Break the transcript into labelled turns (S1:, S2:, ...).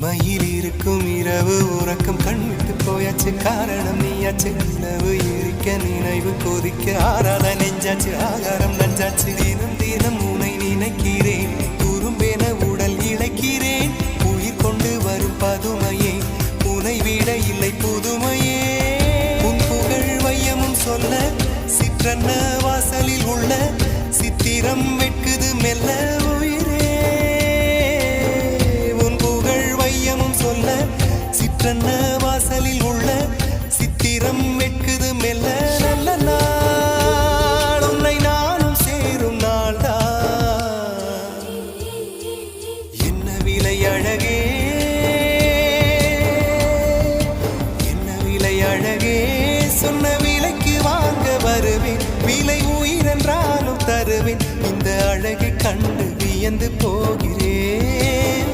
S1: இமையில் இருக்கும் இரவு உறக்கம் கண்விட்டு போயாச்சு காரணம் நீயாச்சு நிலவு எரிக்க நினைவு கொதிக்க ஆறாத நெஞ்சாச்சு ஆகாரம் நஞ்சாச்சு தினம் தினம் உனை நினைக்கிறேன் குறும்பென உடல் இழைக்கிறேன் உயிர் கொண்டு வரும் பதுமையே உனை விட இல்லை புதுமையே உன் புகழ் வையமும் சொல்ல சிற்றன்ன வாசலில் உள்ள சித்திரம் வெட்குது மெல்ல உயிரே உன் புகழ் வையமும் சொல்ல சிற்றன்ன வாசலில் உள்ள சித்திரம் வெட்குது மெல்ல நல்ல நாள் உன்னை நானும் சேரும் நாள்தான் என்ன விலை அழகே என்ன விலை அழகே சொன்ன விலைக்கு வாங்க வருவேன் விலை உயிரென்றாலும் தருவேன் இந்த அழகை கண்டு வியந்து போகிறேன்.